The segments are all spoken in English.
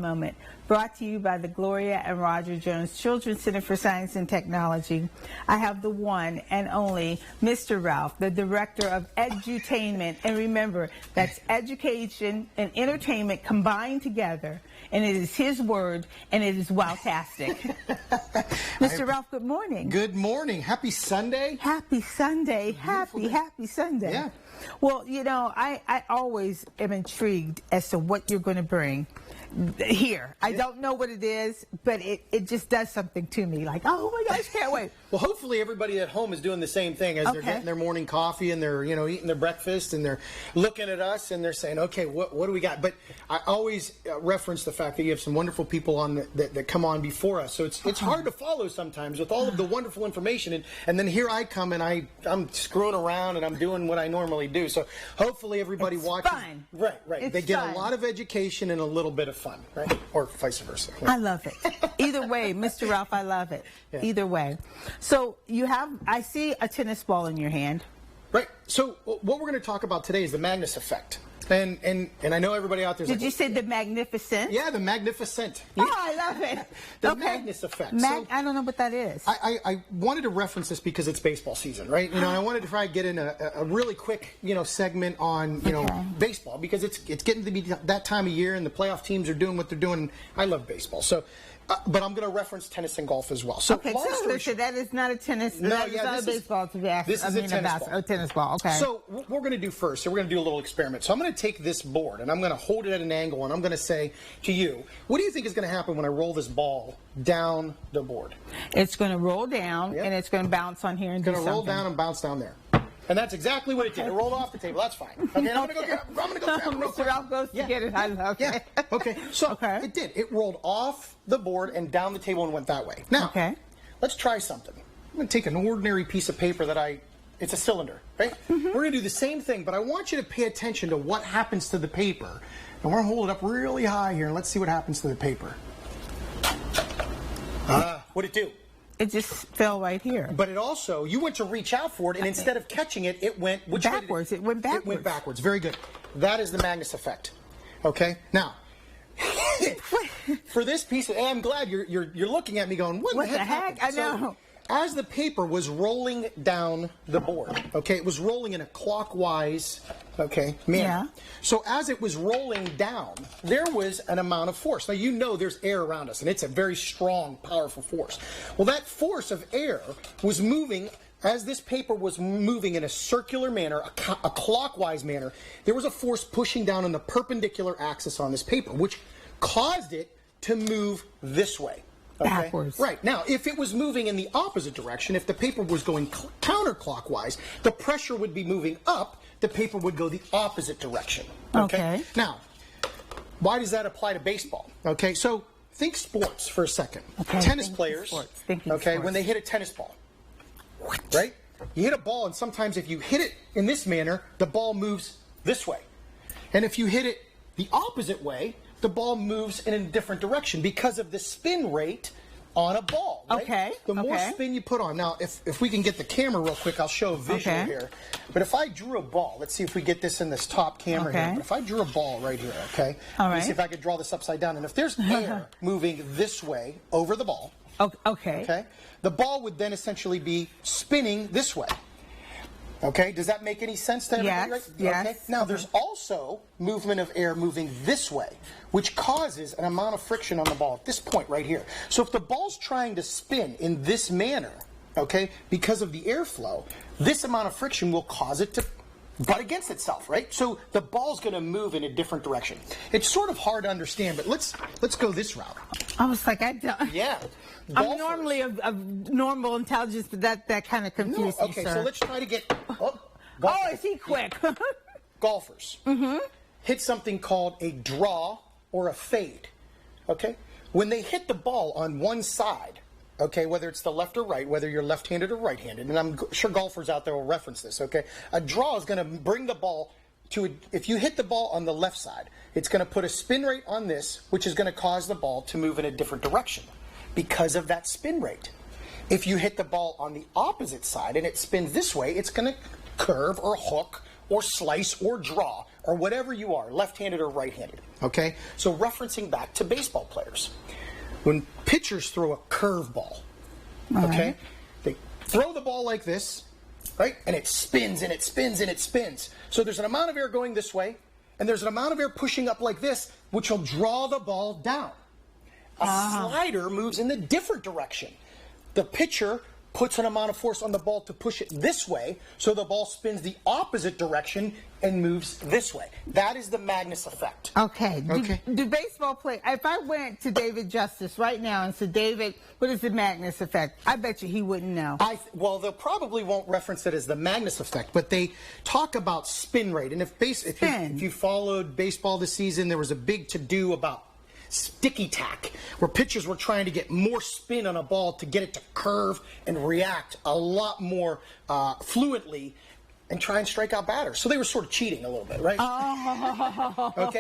Moment, brought to you by the Gloria and Roger Jones Children's Center for Science and Technology. I have the one and only Mr. Ralf, the Director of Edutainment. And remember, that's education and entertainment combined together. And it is his word, and it is wowtastic. Mr. Ralf, good morning. Good morning. Happy Sunday. Happy Sunday. Happy Sunday. Yeah. Well, you know, I always am intrigued as to what you're going to bring here. I don't know what it is, but it just does something to me. Like, oh my gosh, can't wait. Well, hopefully everybody at home is doing the same thing as they're getting their morning coffee and they're, eating their breakfast and they're looking at us and they're saying, okay, what do we got? But I always reference the fact that you have some wonderful people on that come on before us. So it's hard to follow sometimes with all of the wonderful information. And then here I come and I'm screwing around and I'm doing what I normally do. So hopefully everybody watches. Fun. Right. They get a lot of education and a little bit of fun, right? Or vice versa. Right? I love it. Either way, Mr. Ralf, I love it. Yeah. Either way. So I see a tennis ball in your hand. Right. So what we're going to talk about today is the Magnus effect. And I know everybody out there. Did you say the magnificent? Yeah, the magnificent. Oh, I love it. The Magnus effect. I don't know what that is. I wanted to reference this because it's baseball season, right? I wanted to try to get in a really quick, segment on, baseball because it's getting to be that time of year and the playoff teams are doing what they're doing. I love baseball. So, but I'm going to reference tennis and golf as well. So, that is not a tennis. No, that is not a baseball to be asked. This is a tennis ball. A tennis ball. Okay. So what we're going to do first, so we're going to do a little experiment. So I'm going to take this board and I'm going to hold it at an angle and I'm going to say to you, what do you think is going to happen when I roll this ball down the board? It's going to roll down and it's going to bounce on here and do something. It's going to roll down and bounce down there. And that's exactly what it did. It rolled off the table. That's fine. Okay, I'm going to go grab it real quick. Mr. Ralf goes to get it. I love it. Okay. So it did. It rolled off the board and down the table and went that way. Now, let's try something. I'm going to take an ordinary piece of paper it's a cylinder, right? We're going to do the same thing, but I want you to pay attention to what happens to the paper. And we're going to hold it up really high here and let's see what happens to the paper. What'd it do? It just fell right here. But it also, you went to reach out for it, and instead of catching it, it went backwards. It went backwards. It went backwards. Very good. That is the Magnus effect. Okay? Now, for this piece, and I'm glad you're looking at me going, what the heck? I know. As the paper was rolling down the board, it was rolling in a clockwise, manner. Yeah. So as it was rolling down, there was an amount of force. Now, there's air around us, and it's a very strong, powerful force. Well, that force of air was moving, as this paper was moving in a circular manner, a clockwise manner, there was a force pushing down on the perpendicular axis on this paper, which caused it to move this way. Backwards. Right. Now, if it was moving in the opposite direction, if the paper was going counterclockwise, the pressure would be moving up, the paper would go the opposite direction. Okay. Now, why does that apply to baseball? Okay, so think sports for a second. Tennis players, when they hit a tennis ball, right? You hit a ball, and sometimes if you hit it in this manner, the ball moves this way. And if you hit it the opposite way, the ball moves in a different direction because of the spin rate on a ball. Right? The more spin you put on. Now, if we can get the camera real quick, I'll show a visual here. But if I drew a ball, let's see if we get this in this top camera here. But if I drew a ball right here, All right. Let's see if I could draw this upside down. And if there's air moving this way over the ball, the ball would then essentially be spinning this way. Okay, does that make any sense to everybody? Yes. Okay. Now, there's also movement of air moving this way, which causes an amount of friction on the ball at this point right here. So if the ball's trying to spin in this manner, because of the airflow, this amount of friction will cause it to butt against itself, right? So the ball's going to move in a different direction. It's sort of hard to understand, but let's go this route. I was like, Yeah. I'm normally of normal intelligence, but that kind of confused me, so let's try to get... is he quick? Golfers hit something called a draw or a fade, When they hit the ball on one side, whether it's the left or right, whether you're left-handed or right-handed, and I'm sure golfers out there will reference this, A draw is going to bring the ball to if you hit the ball on the left side, it's going to put a spin rate on this, which is going to cause the ball to move in a different direction because of that spin rate. If you hit the ball on the opposite side and it spins this way, it's going to curve or hook or slice or draw or whatever you are, left-handed or right-handed, okay? So referencing back to baseball players, when pitchers throw a curveball, okay, they throw the ball like this, right, and it spins and it spins and it spins. So there's an amount of air going this way, and there's an amount of air pushing up like this, which will draw the ball down. A slider moves in the different direction. The pitcher puts an amount of force on the ball to push it this way, so the ball spins the opposite direction and moves this way. That is the Magnus effect. Okay. Do baseball play? If I went to David Justice right now and said, David, what is the Magnus effect? I bet you he wouldn't know. Well, they probably won't reference it as the Magnus effect, but they talk about spin rate. And if you followed baseball this season, there was a big to-do about sticky tack, where pitchers were trying to get more spin on a ball to get it to curve and react a lot more fluently and try and strike out batters. So they were sort of cheating a little bit, right? Okay.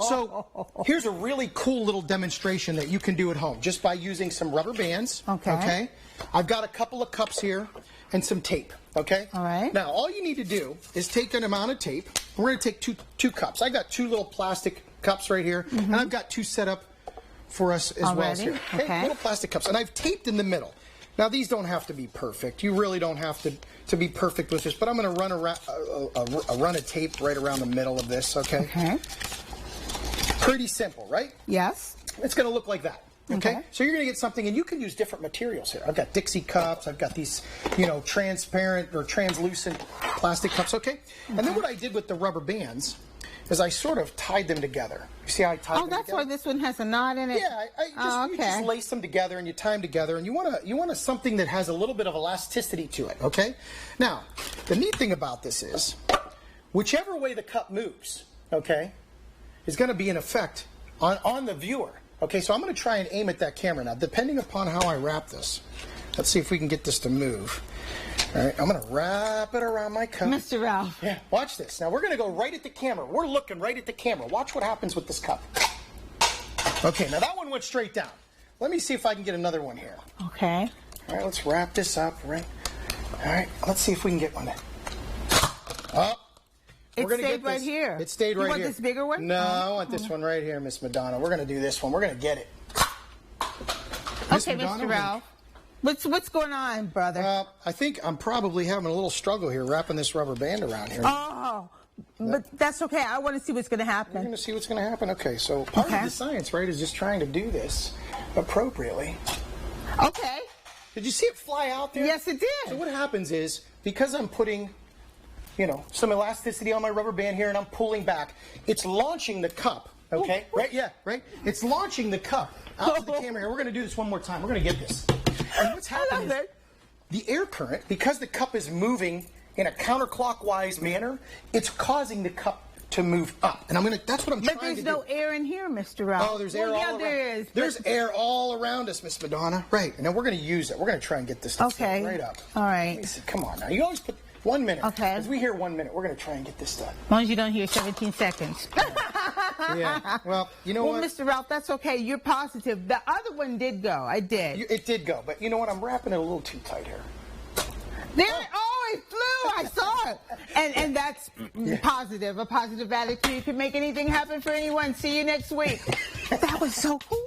So here's a really cool little demonstration that you can do at home just by using some rubber bands. Okay. I've got a couple of cups here and some tape. Okay. All right. Now all you need to do is take an amount of tape. We're going to take two cups. I got two little plastic cups right here, and I've got two set up for us as well as here. Okay. Little plastic cups, and I've taped in the middle. Now these don't have to be perfect. You really don't have to be perfect with this, but I'm going to run a run of tape right around the middle of this. Okay. Pretty simple, right? Yes. It's going to look like that. Okay. So you're going to get something, and you can use different materials here. I've got Dixie cups. I've got these, transparent or translucent plastic cups. Okay. And then what I did with the rubber bands is I sort of tied them together. You see how I tied them together? Oh, that's why this one has a knot in it? Yeah, you just lace them together and you tie them together, and you want something that has a little bit of elasticity to it, okay? Now, the neat thing about this is, whichever way the cup moves, okay, is going to be an effect on the viewer. Okay, so I'm going to try and aim at that camera now, depending upon how I wrap this. Let's see if we can get this to move. All right, I'm going to wrap it around my cup. Mr. Ralph. Yeah, watch this. Now, we're going to go right at the camera. We're looking right at the camera. Watch what happens with this cup. Okay, now that one went straight down. Let me see if I can get another one here. Okay. All right, let's wrap this up, right? All right, let's see if we can get one. It stayed right here. It stayed right here. You want this bigger one? No, I want this one right here, Miss Madonna. We're going to do this one. We're going to get it. Okay, Mr. Ralph. What's going on, brother? I think I'm probably having a little struggle here wrapping this rubber band around here. Oh, but that's okay. I want to see what's going to happen. You're going to see what's going to happen? Okay, so part of the science, right, is just trying to do this appropriately. Okay. Did you see it fly out there? Yes, it did. So what happens is, because I'm putting, some elasticity on my rubber band here and I'm pulling back, it's launching the cup, okay? Right? Yeah, right? It's launching the cup out of the camera here. We're going to do this one more time. We're going to get this. And what's happening is the air current, because the cup is moving in a counterclockwise manner, it's causing the cup to move up. And that's what I'm trying to do. But there's no air in here, Mr. Ralph. Oh, there's air all around. There is. There's air all around us, Miss Madonna. Right. And then we're going to use it. We're going to try and get this stuff right up. All right. Let me see. Come on now. You always put 1 minute. Okay. As we hear 1 minute, we're going to try and get this done. As long as you don't hear 17 seconds. Yeah. Well, you know what? Well, Mr. Ralph, that's okay. You're positive. The other one did go. I did. It did go. But you know what? I'm wrapping it a little too tight here. There. Oh, it flew. I saw it. And that's positive. A positive attitude can make anything happen for anyone. See you next week. That was so cool.